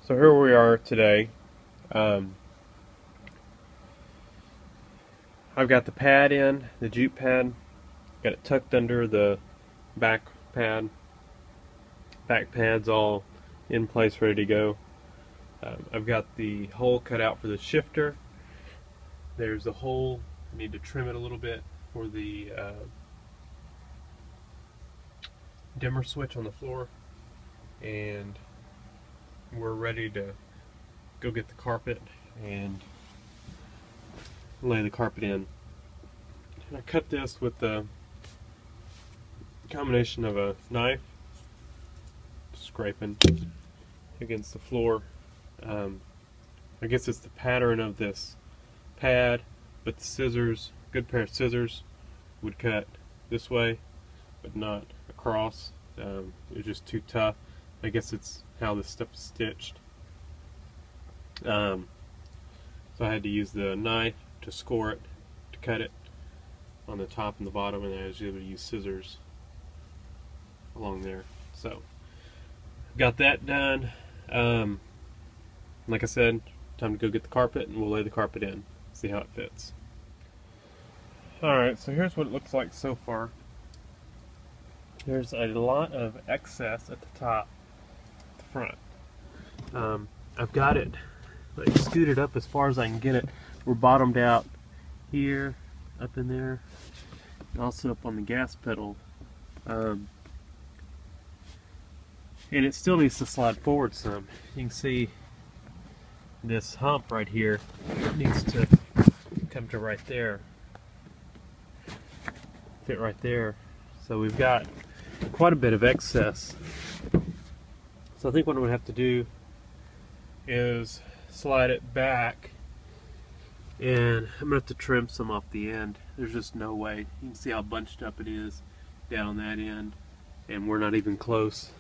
So here we are today. I've got the pad in, the jute pad, got it tucked under the back pad. Back pad's all in place, ready to go. I've got the hole cut out for the shifter. There's a hole, I need to trim it a little bit for the dimmer switch on the floor, and we're ready to go get the carpet and lay the carpet in. And I cut this with the combination of a knife, scraping against the floor. I guess it's the pattern of this pad, but the scissors, good pair of scissors, would cut this way, but not across. It was just too tough. I guess it's how this stuff is stitched. So I had to use the knife to score it, to cut it on the top and the bottom, and I was able to use scissors along there. So got that done. Like I said, time to go get the carpet, and we'll lay the carpet in, see how it fits. Alright, so here's what it looks like so far. There's a lot of excess at the top, at the front. I've got it like scooted up as far as I can get it. We're bottomed out here, up in there, and also up on the gas pedal. And it still needs to slide forward some. You can see this hump right here needs to come to right there, fit right there. So we've got quite a bit of excess. So I think what I'm going to have to do is slide it back, and I'm going to have to trim some off the end. There's just no way. You can see how bunched up it is down that end, and we're not even close.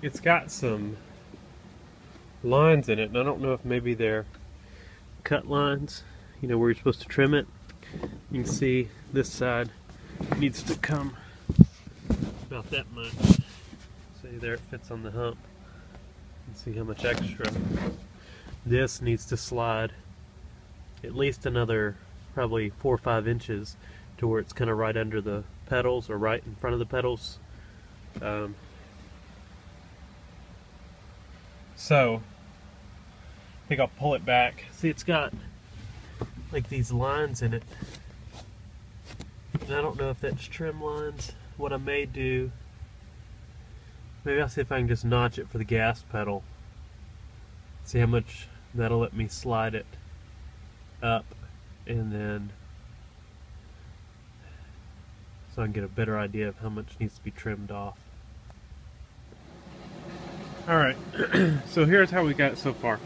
It's got some lines in it, and I don't know if maybe they're cut lines, you know, where you're supposed to trim it. You can see this side needs to come about that much. See there, it fits on the hump. You can see how much extra. This needs to slide at least another probably 4 or 5 inches to where it's kind of right under the pedals, or right in front of the pedals. So I think I'll pull it back. See, it's got like these lines in it, and I don't know if that's trim lines. What I may do, maybe I'll see if I can just notch it for the gas pedal, see how much that'll let me slide it up, and then so I can get a better idea of how much needs to be trimmed off. Alright, so here's how we got it so far.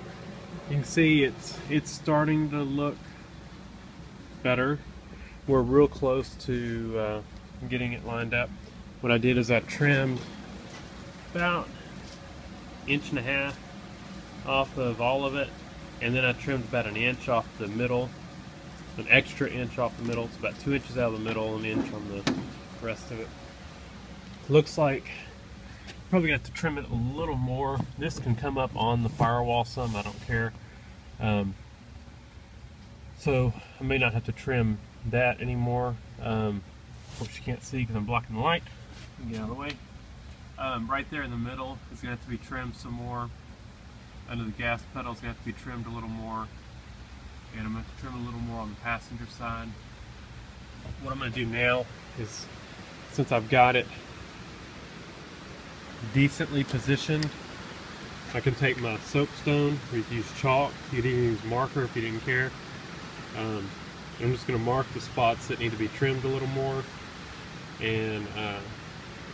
You can see it's starting to look better. We're real close to getting it lined up. What I did is I trimmed about 1.5 inches off of all of it, and then I trimmed about 1 inch off the middle, an extra inch off the middle. It's about 2 inches out of the middle, 1 inch on the rest of it. Looks like probably got to trim it a little more. This can come up on the firewall some, I don't care. So I may not have to trim that anymore. Of course you can't see because I'm blocking the light. Get out of the way. Right there in the middle is going to have to be trimmed some more. Under the gas pedal is going to have to be trimmed a little more. And I'm going to have to trim a little more on the passenger side. What I'm going to do now is, since I've got it decently positioned, I can take my soapstone, or you can use chalk, you can even use marker if you didn't care. I'm just going to mark the spots that need to be trimmed a little more, and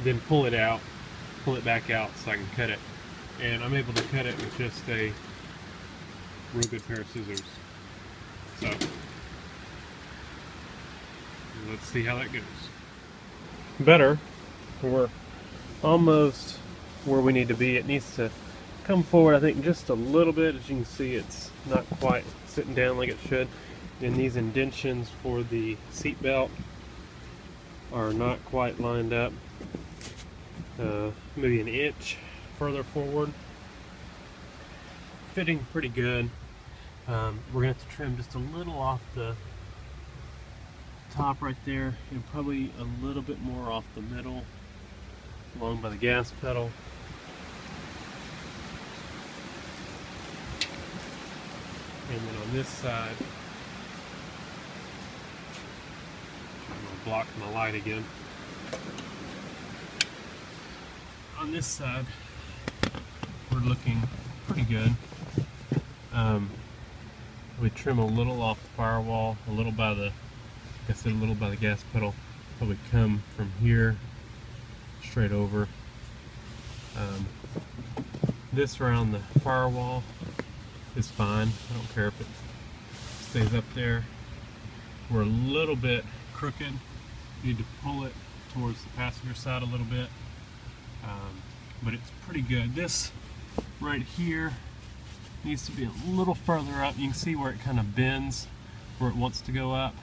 then pull it back out so I can cut it. And I'm able to cut it with just a real good pair of scissors. So let's see how that goes. Better. We're almost where we need to be. It needs to come forward, I think, just a little bit. As you can see, it's not quite sitting down like it should. And these indentions for the seat belt are not quite lined up. Maybe an inch further forward. Fitting pretty good. We're gonna have to trim just a little off the top right there, and probably a little bit more off the middle along by the gas pedal. And then on this side, I'm gonna block my light again. On this side, we're looking pretty good. We trim a little off the firewall, a little by the, like I said, a little by the gas pedal. Probably come from here straight over. This around the firewall is fine. I don't care if it stays up there. We're a little bit crooked. Need to pull it towards the passenger side a little bit, but it's pretty good. This right here needs to be a little further up. You can see where it kind of bends where it wants to go up.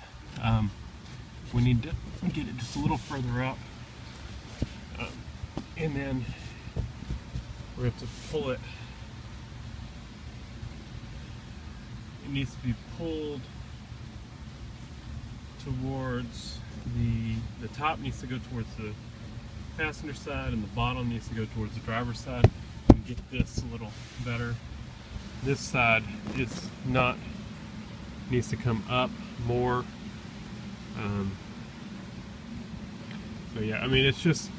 We need to get it just a little further up, and then we have to pull it. It needs to be pulled towards the top needs to go towards the passenger side, and the bottom needs to go towards the driver's side. And get this a little better. This side is not, needs to come up more. So yeah, I mean, it's just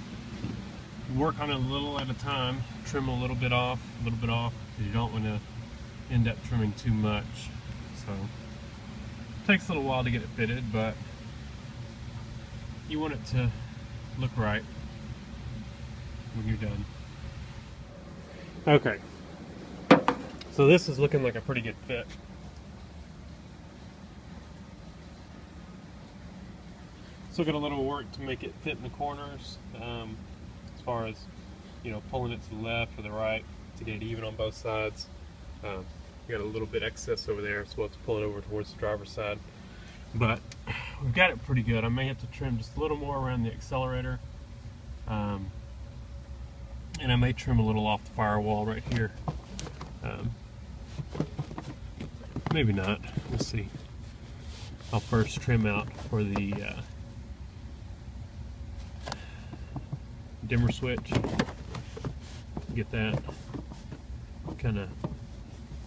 work on it a little at a time. Trim a little bit off, because you don't want to end up trimming too much. So it takes a little while to get it fitted, but you want it to look right when you're done. Okay, so this is looking like a pretty good fit. Still got a little work to make it fit in the corners, as far as, you know, pulling it to the left or the right to get it even on both sides. We got a little bit excess over there, so we'll have to pull it over towards the driver's side. But we've got it pretty good. I may have to trim just a little more around the accelerator, and I may trim a little off the firewall right here. Maybe not. We'll see. I'll first trim out for the dimmer switch. Get that kind of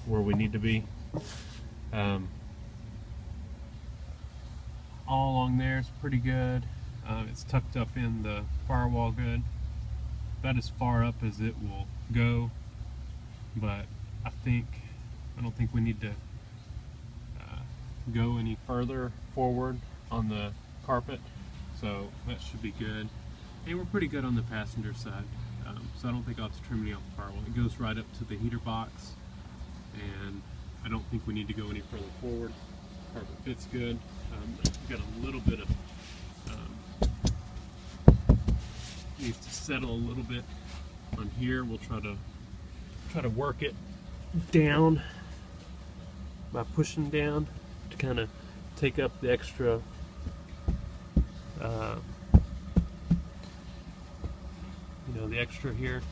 where we need to be. All along there is pretty good. It's tucked up in the firewall good. About as far up as it will go, but I don't think we need to go any further forward on the carpet, so that should be good. And we're pretty good on the passenger side, so I don't think I'll have to trim any off the firewall. It goes right up to the heater box, and I don't think we need to go any further forward. Carpet fits good. We've got a little bit of needs to settle a little bit on here. We'll try to work it down by pushing down to kind of take up the extra you know, the extra here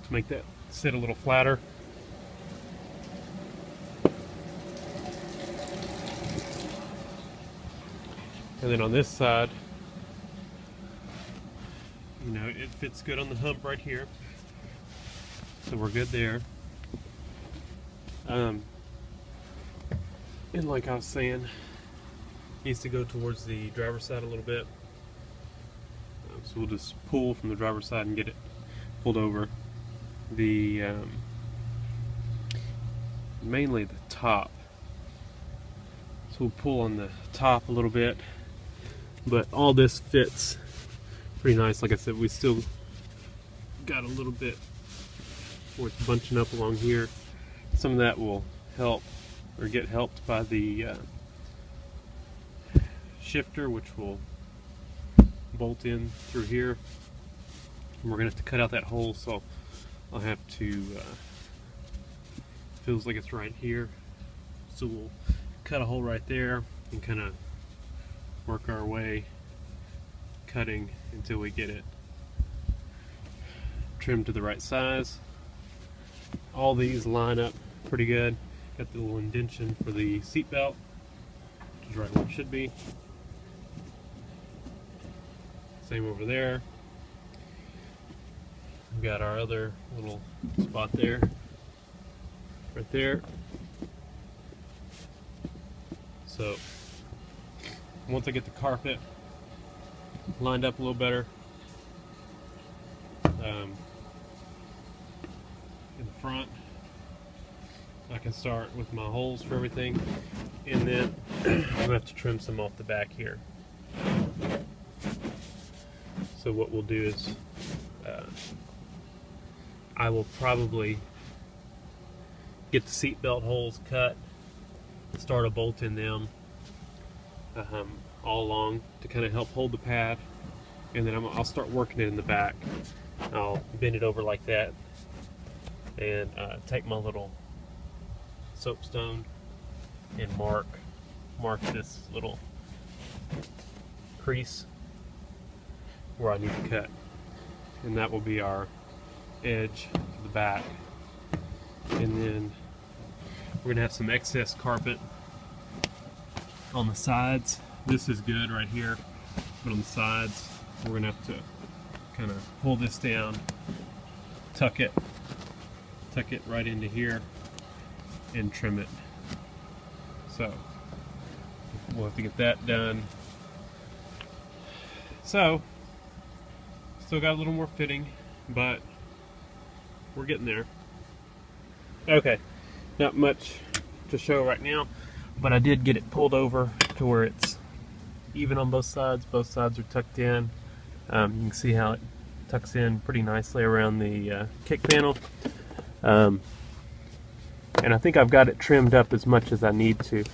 to make that sit a little flatter. And then on this side, you know, it fits good on the hump right here, so we're good there. And like I was saying, needs to go towards the driver's side a little bit. So we'll just pull from the driver's side and get it pulled over. The mainly the top. So we'll pull on the top a little bit, but all this fits pretty nice. Like I said, we still got a little bit where it's bunching up along here. Some of that will help or get helped by the shifter, which will bolt in through here. And we're gonna have to cut out that hole, so I'll have to feels like it's right here, so we'll cut a hole right there and kind of work our way cutting until we get it trimmed to the right size. All these line up pretty good. Got the little indentation for the seat belt, which is right where it should be. Same over there. We've got our other little spot there, right there. So once I get the carpet lined up a little better in the front, I can start with my holes for everything, and then I'm gonna have to trim some off the back here. So what we'll do is I will probably get the seat belt holes cut, start a bolt in them all along to kind of help hold the pad, and then I'll start working it in the back. I'll bend it over like that and take my little soapstone and mark this little crease where I need to cut, and that will be our edge for the back. And then we're gonna have some excess carpet on the sides. This is good right here, but on the sides we're gonna have to kind of pull this down, tuck it right into here, and trim it. So we'll have to get that done. So still got a little more fitting, but we're getting there. Okay, not much to show right now, but I did get it pulled over to where it's even on both sides. Both sides are tucked in. You can see how it tucks in pretty nicely around the kick panel. And I think I've got it trimmed up as much as I need to.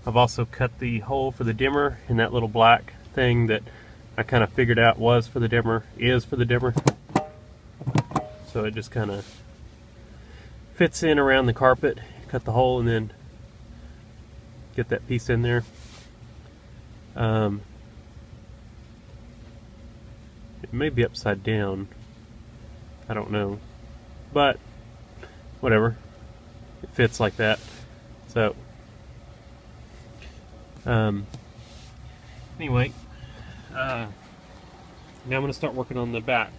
I've also cut the hole for the dimmer, and that little black thing that I kind of figured out was for the dimmer is for the dimmer. So it just kind of fits in around the carpet. Cut the hole and then get that piece in there. It may be upside down, I don't know, but whatever, it fits like that. So anyway, now I'm going to start working on the back.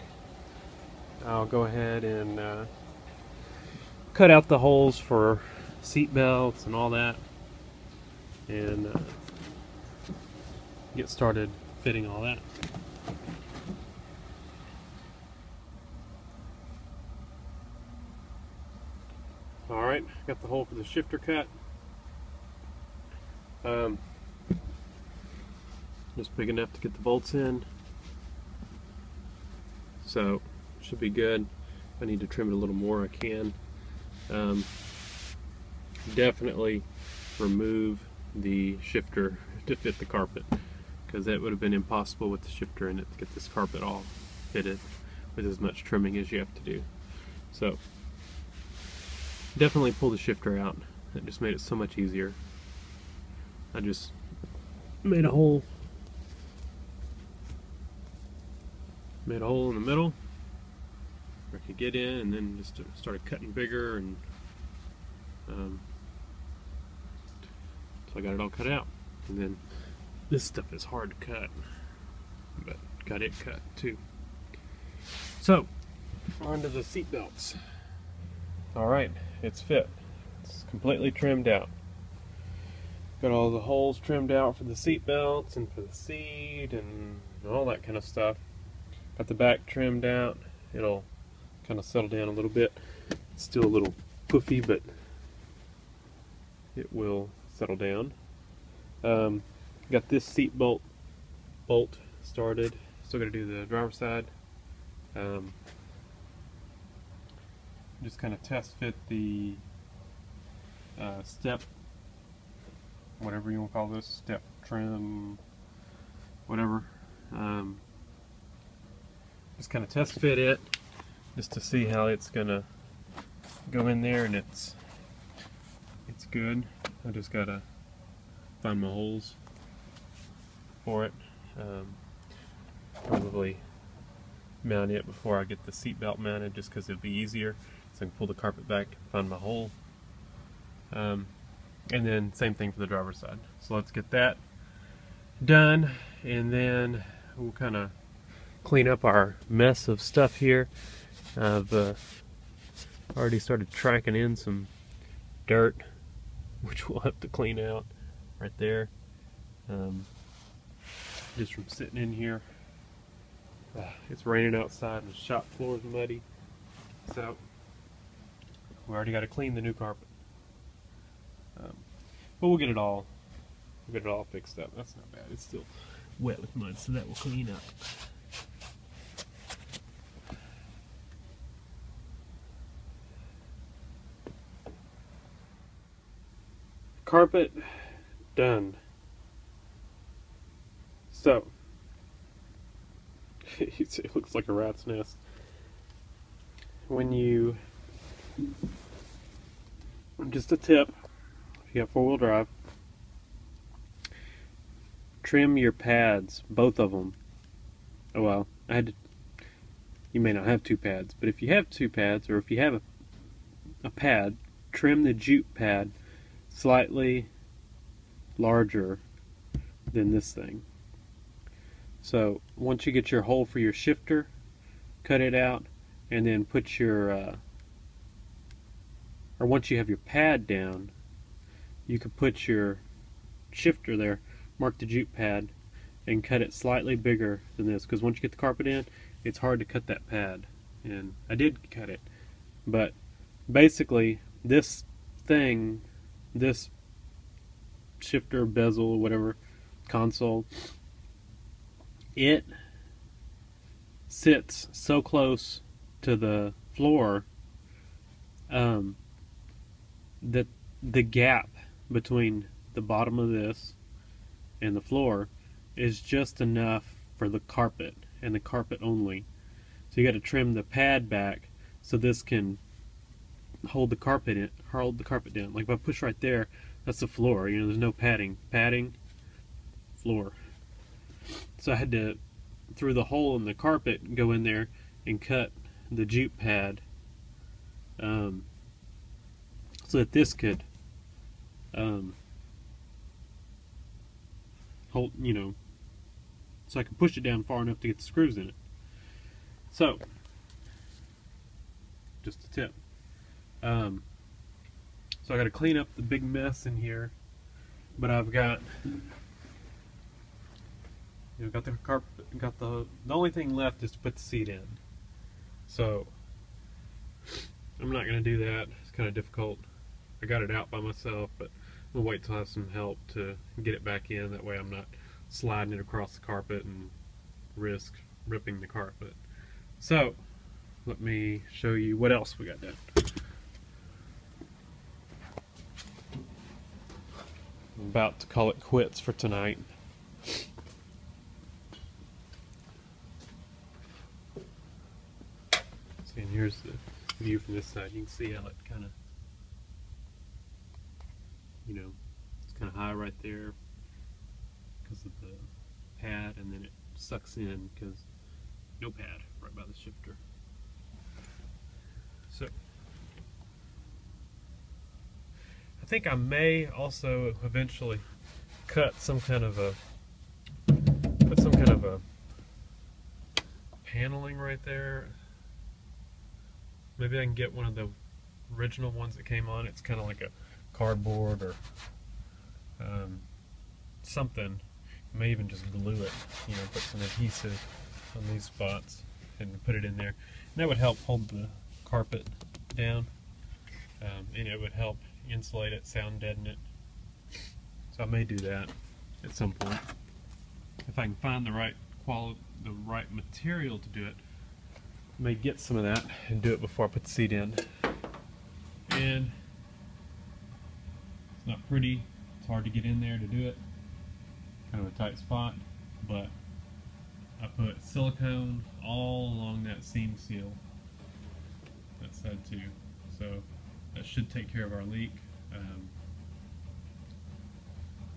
I'll go ahead and cut out the holes for seat belts and all that, and get started fitting all that. Alright, got the hole for the shifter cut. Just big enough to get the bolts in. So, should be good. If I need to trim it a little more, I can. Definitely remove the shifter to fit the carpet, because that would have been impossible with the shifter in it to get this carpet all fitted with as much trimming as you have to do. So definitely pull the shifter out. That just made it so much easier. I just made a hole in the middle where I could get in, and then just started cutting bigger, and so I got it all cut out. And then this stuff is hard to cut, but got it cut too. So onto the seat belts. Alright, it's fit. It's completely trimmed out. Got all the holes trimmed out for the seat belts and for the seat and all that kind of stuff. Got the back trimmed out. It'll kind of settle down a little bit. It's still a little poofy, but it will settle down. Got this seat bolt started. Still got to do the driver's side. Just kind of test fit the step, whatever you want to call this, step trim, whatever. Just kind of test fit it just to see how it's gonna go in there, and it's good. I just gotta find my holes for it. I'm probably mount it before I get the seat belt mounted, just because it'll be easier, so I can pull the carpet back and find my hole. And then same thing for the driver's side. So let's get that done, and then we'll kind of clean up our mess of stuff here. I've already started tracking in some dirt, which we'll have to clean out right there, just from sitting in here. It's raining outside and the shop floor is muddy, so we already got to clean the new carpet. But we'll get it all fixed up. That's not bad. It's still wet with mud, so that will clean up. Carpet done. So it looks like a rat's nest. When you, just a tip, if you got four-wheel drive, trim your pads, both of them. Oh well, you may not have two pads, but if you have two pads, or if you have a pad, trim the jute pad slightly larger than this thing. So once you get your hole for your shifter, cut it out, and then put your, or once you have your pad down, you can put your shifter there, mark the jute pad, and cut it slightly bigger than this, because once you get the carpet in, it's hard to cut that pad. And I did cut it, but basically this thing, this shifter, bezel, whatever, console, it sits so close to the floor that the gap between the bottom of this and the floor is just enough for the carpet, and the carpet only. So you got to trim the pad back so this can hold the carpet down. Like if I push right there, that's the floor. You know, there's no padding, floor. So I had to, through the hole in the carpet, go in there and cut the jute pad so that this could hold, you know, so I could push it down far enough to get the screws in it. So, just a tip. So I got to clean up the big mess in here, but I've got, got the carpet, got the only thing left is to put the seat in. So I'm not going to do that. It's kind of difficult. I got it out by myself, but I'm going to wait till I have some help to get it back in. That way I'm not sliding it across the carpet and risk ripping the carpet. So let me show you what else we got done. I'm about to call it quits for tonight. See, and here's the view from this side. You can see how it kind of, it's kind of high right there because of the pad, and then it sucks in because no pad right by the shifter. So I think I may also eventually cut some kind of a paneling right there. Maybe I can get one of the original ones that came on. It's kind of like a cardboard or something. You may even just glue it, put some adhesive on these spots and put it in there. And that would help hold the carpet down, and it would help insulate it, sound deaden it. So I may do that at some point if I can find the right quality, the right material to do it. I may get some of that and do it before I put the seat in. And it's not pretty. It's hard to get in there to do it. Kind of a tight spot, but I put silicone all along that seam seal, that side too. So that should take care of our leak.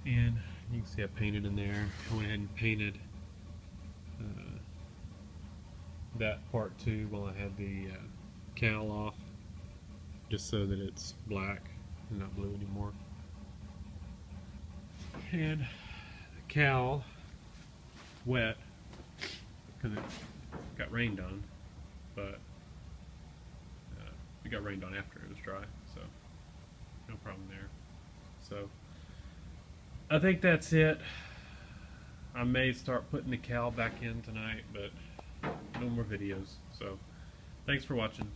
And you can see I painted in there. I went ahead and painted that part too while I had the cowl off, just so that it's black and not blue anymore. And the cowl wet because it got rained on, but it got rained on after it was dry, so no problem there. So I think that's it. I may start putting the cowl back in tonight, but no more videos. So thanks for watching.